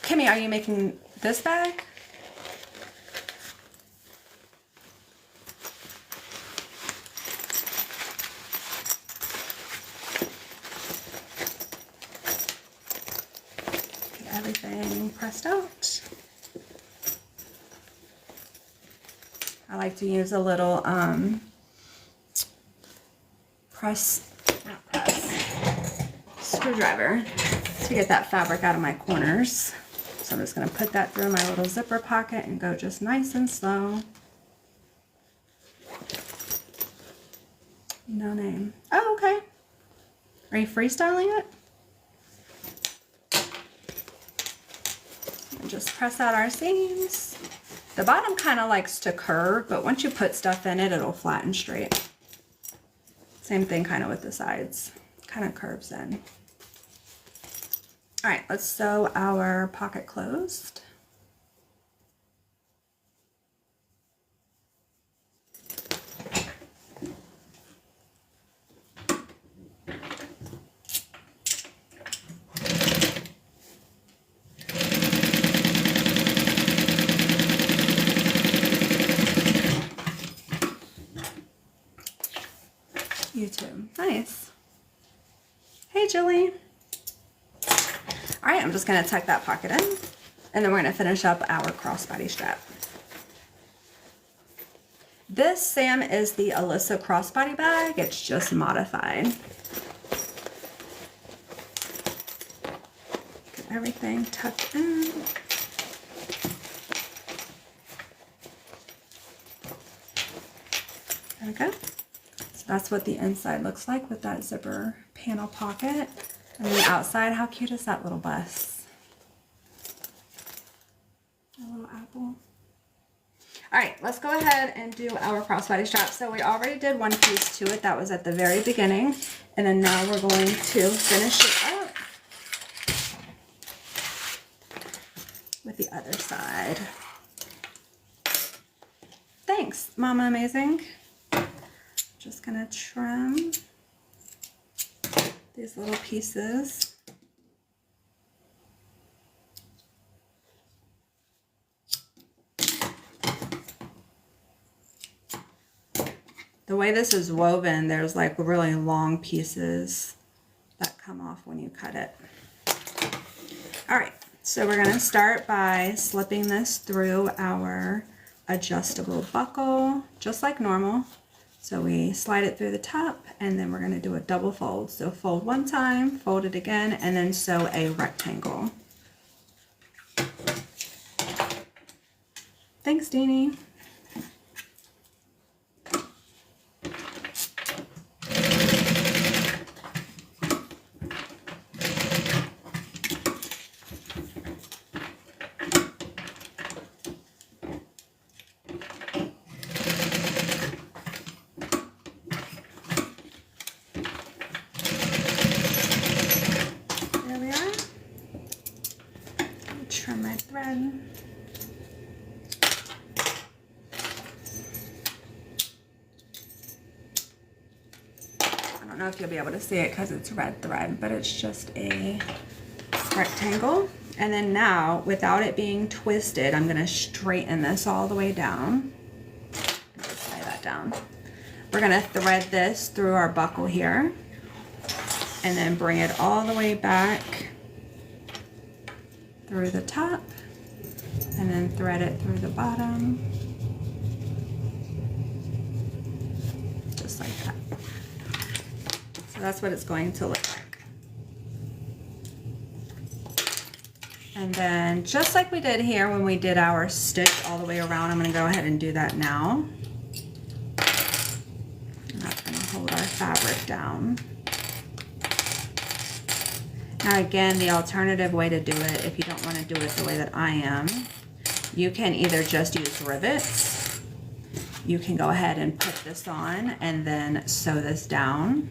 Kimmy, are you making this bag? Everything pressed out. I like to use a little screwdriver to get that fabric out of my corners. So I'm just going to put that through my little zipper pocket and go just nice and slow. No name. Oh, okay. Are you freestyling it? Just press out our seams. The bottom kind of likes to curve, but once you put stuff in it, it'll flatten straight. Same thing kind of with the sides. Kind of curves in. All right, let's sew our pocket closed. YouTube. Nice. Hey, Julie. All right, I'm just going to tuck that pocket in, and then we're going to finish up our crossbody strap. This, Sam, is the Alyssa crossbody bag. It's just modified. Get everything tucked in. There we go. That's what the inside looks like with that zipper panel pocket. And the outside, how cute is that little bus? A little apple. All All right, let's go ahead and do our crossbody strap. So we already did one piece to it. That was at the very beginning. And then now we're going to finish it up with the other side. Thanks, Mama Amazing. Just gonna trim these little pieces. The way this is woven, there's like really long pieces that come off when you cut it. All right, so we're gonna start by slipping this through our adjustable buckle, just like normal. So we slide it through the top, and then we're gonna do a double fold. So fold one time, fold it again, and then sew a rectangle. Thanks, Deanie. Trim my thread. I don't know if you'll be able to see it because it's red thread, but it's just a rectangle. And then now, without it being twisted, I'm going to straighten this all the way down. Just lay that down. We're going to thread this through our buckle here, and then bring it all the way back through the top, and then thread it through the bottom, just like that. So that's what it's going to look like. And then just like we did here when we did our stitch all the way around, I'm going to go ahead and do that now. And that's going to hold our fabric down. Now again, the alternative way to do it, if you don't want to do it the way that I am, you can either just use rivets. You can go ahead and put this on and then sew this down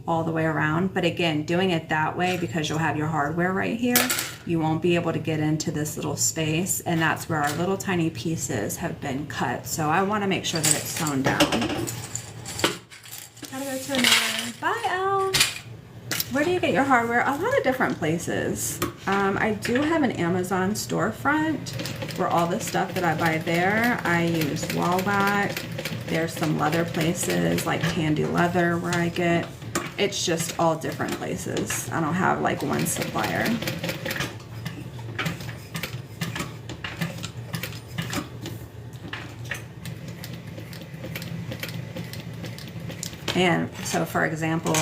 all the way around. But again, doing it that way, because you'll have your hardware right here, you won't be able to get into this little space, and that's where our little tiny pieces have been cut. So I want to make sure that it's sewn down. Gotta go to another. Bye, Elle. Where do you get your hardware? A lot of different places. I do have an Amazon storefront for all the stuff that I buy there. I use Wallback. There's some leather places like Tandy Leather where I get. It's just all different places. I don't have like one supplier. And so for example,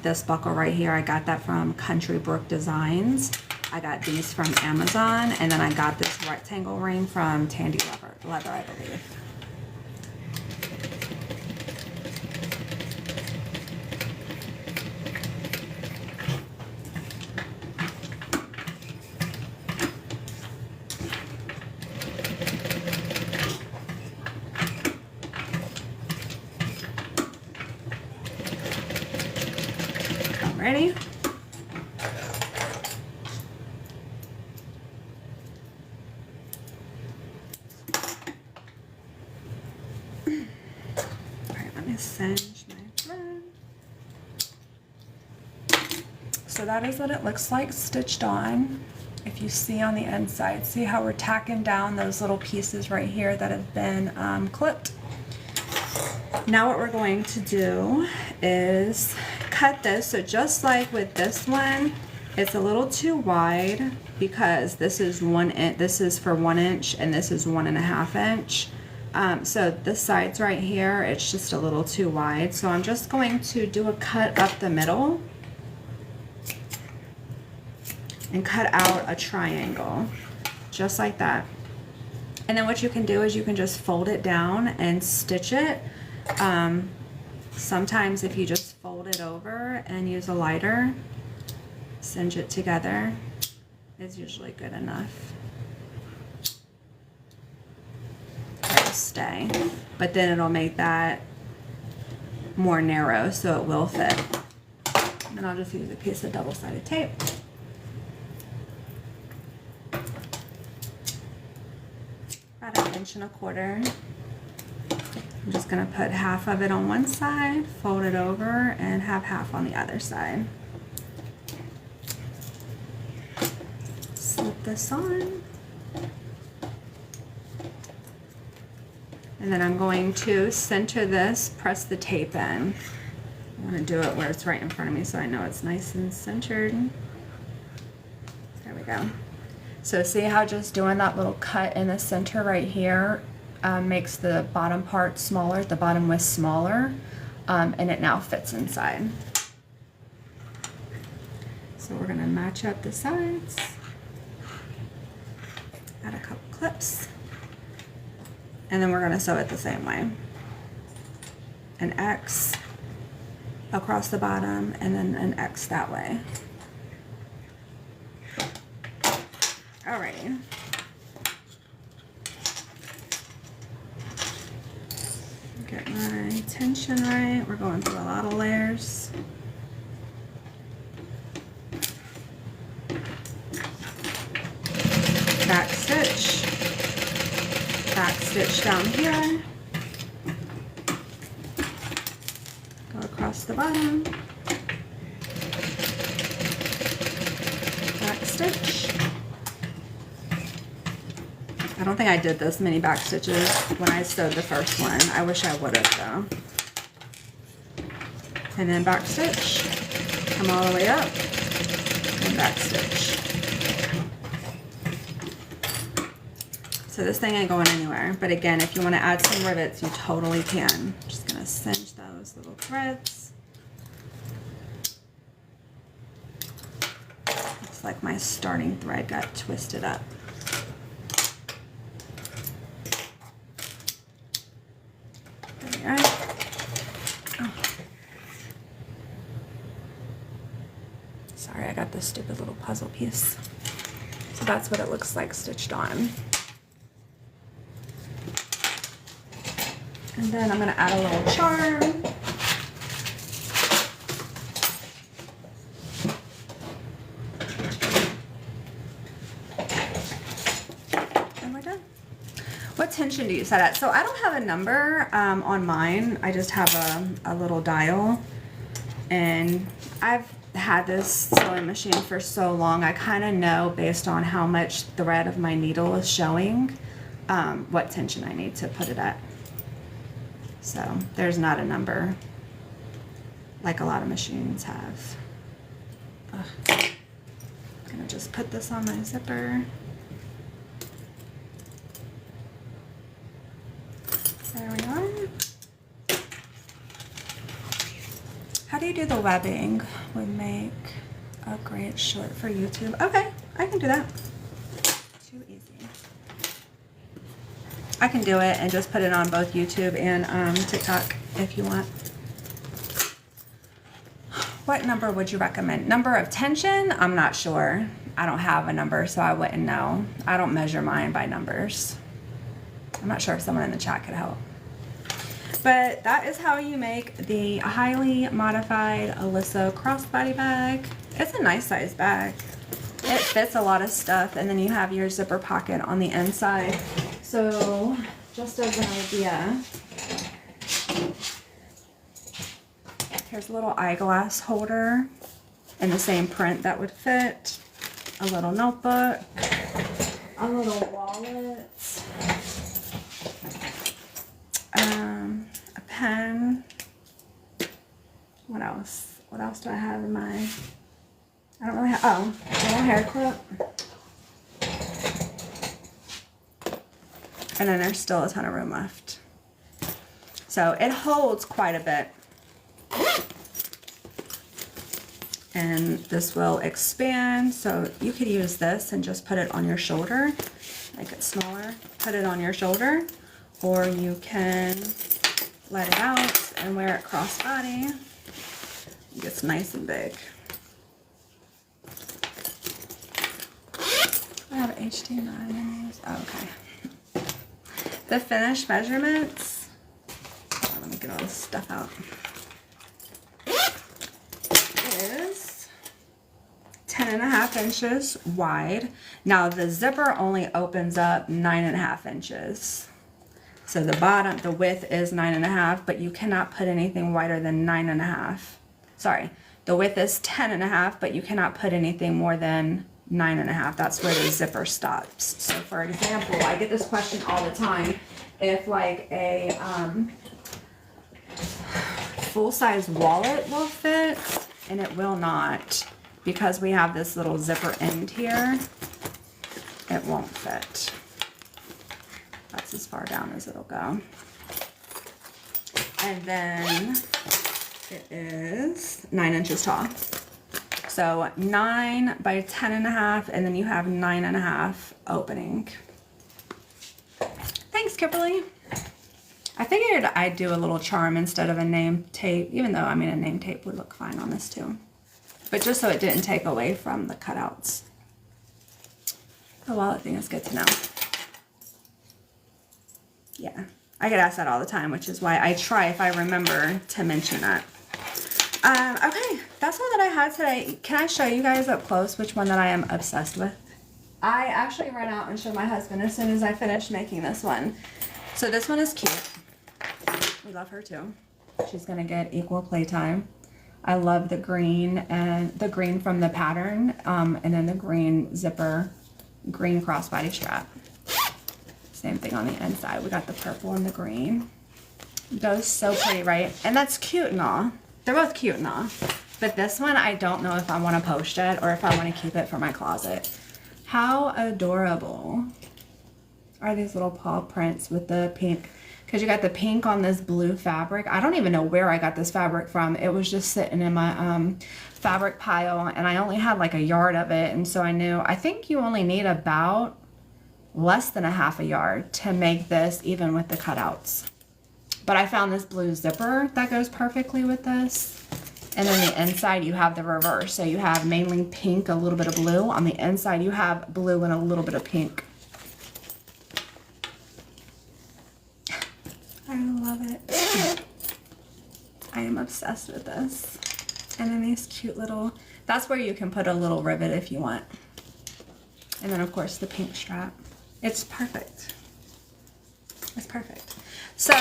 this buckle right here, I got that from Country Brook Designs. I got these from Amazon, and then I got this rectangle ring from Tandy Leather, I believe. Ready? All right, let me singe my thread. So that is what it looks like stitched on. If you see on the inside, see how we're tacking down those little pieces right here that have been clipped. Now what we're going to do is cut this. So just like with this one, it's a little too wide because this is 1 inch, this is for 1 inch, and this is 1.5 inch. So this side's right here, it's just a little too wide. So I'm just going to do a cut up the middle and cut out a triangle, just like that. And then what you can do is you can just fold it down and stitch it. Sometimes if you just fold it over and use a lighter, cinch it together, is usually good enough. stay, but then it'll make that more narrow so it will fit. And I'll just use a piece of double-sided tape. About 1.25 inches. I'm just gonna put half of it on one side, fold it over, and have half on the other side. Slip this on. And then I'm going to center this, press the tape in. I want to do it where it's right in front of me so I know it's nice and centered. There we go. So see how just doing that little cut in the center right here makes the bottom part smaller, the bottom width smaller, and it now fits inside. So we're going to match up the sides, add a couple clips, and then we're going to sew it the same way. An X across the bottom and then an X that way. Alrighty. Get my tension right. We're going through a lot of layers. Back stitch down here. Go across the bottom. Back stitch. I don't think I did this many back stitches when I sewed the first one. I wish I would have though. And then back stitch. Come all the way up. And back stitch. So this thing ain't going anywhere. But again, if you want to add some rivets, you totally can. I'm just going to cinch those little threads. Looks like my starting thread got twisted up. There we are. Oh. Sorry, I got this stupid little puzzle piece. So that's what it looks like stitched on. And then I'm going to add a little charm. And we're done. What tension do you set at? So I don't have a number on mine. I just have a little dial. And I've had this sewing machine for so long, I kind of know based on how much thread of my needle is showing what tension I need to put it at. So there's not a number like a lot of machines have. Ugh. I'm gonna just put this on my zipper. There we are. How do you do the webbing? Would make a great short for YouTube. Okay, I can do that. Too easy. I can do it and just put it on both YouTube and TikTok if you want. What number would you recommend? Number of tension? I'm not sure. I don't have a number, so I wouldn't know. I don't measure mine by numbers. I'm not sure if someone in the chat could help. But that is how you make the highly modified Alyssa crossbody bag. It's a nice size bag. It fits a lot of stuff, and then you have your zipper pocket on the inside. So, just as an idea, here's a little eyeglass holder in the same print that would fit, a little notebook, a little wallet, a pen. What else? What else do I have in my... I don't really have... Oh, a little hair clip. And then there's still a ton of room left. So it holds quite a bit. And this will expand, so you could use this and just put it on your shoulder, make it smaller, put it on your shoulder, or you can let it out and wear it crossbody. It gets nice and big. I have HDMI. Oh, okay. The finished measurements, let me get all this stuff out, is 10.5 inches wide. Now the zipper only opens up 9.5 inches. So the bottom, the width is 9.5, but you cannot put anything wider than 9.5. Sorry, the width is 10.5, but you cannot put anything more than 9.5. That's where the zipper stops. So for example, I get this question all the time. If like a full-size wallet will fit, and it will not, because we have this little zipper end here, it won't fit. That's as far down as it'll go. And then it is 9 inches tall. So 9 by 10.5, and then you have 9.5 opening. Thanks, Kimberly. I figured I'd do a little charm instead of a name tape, even though, I mean, a name tape would look fine on this too. But just so it didn't take away from the cutouts. The wallet thing is good to know. Yeah, I get asked that all the time, which is why I try, if I remember, to mention that. Okay, that's all that I had today. Can I show you guys up close which one that I am obsessed with? I actually ran out and showed my husband as soon as I finished making this one. So this one is cute. We love her too. She's gonna get equal playtime. I love the green, and the green from the pattern, and then the green zipper, green crossbody strap. Same thing on the inside. We got the purple and the green. Those so pretty, right? And that's cute and all. They're both cute and all. But this one, I don't know if I want to post it or if I want to keep it for my closet. How adorable are these little paw prints with the pink? Because you got the pink on this blue fabric. I don't even know where I got this fabric from. It was just sitting in my fabric pile, and I only had like a yard of it. And so I knew, I think you only need about less than a half a yard to make this, even with the cutouts. But I found this blue zipper that goes perfectly with this. And then the inside you have the reverse. So you have mainly pink, a little bit of blue. On the inside you have blue and a little bit of pink. I love it. I am obsessed with this. And then these cute little, that's where you can put a little rivet if you want. And then of course the pink strap. It's perfect. It's perfect. So,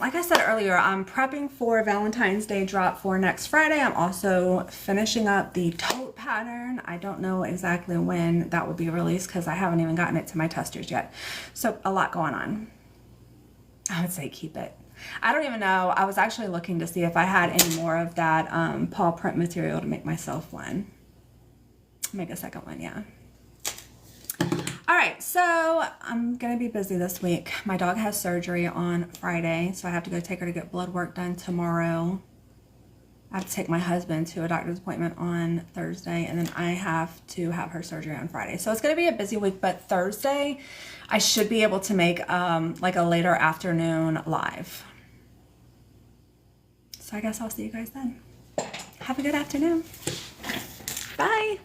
like I said earlier, I'm prepping for Valentine's Day drop for next Friday. I'm also finishing up the tote pattern. I don't know exactly when that will be released because I haven't even gotten it to my testers yet. So, a lot going on. I would say keep it. I don't even know. I was actually looking to see if I had any more of that paw print material to make myself one. Make a second one, yeah. All right, so I'm gonna be busy this week. My dog has surgery on Friday, so I have to go take her to get blood work done tomorrow. I have to take my husband to a doctor's appointment on Thursday, and then I have to have her surgery on Friday. So it's gonna be a busy week, but Thursday, I should be able to make like a later afternoon live. So I guess I'll see you guys then. Have a good afternoon. Bye.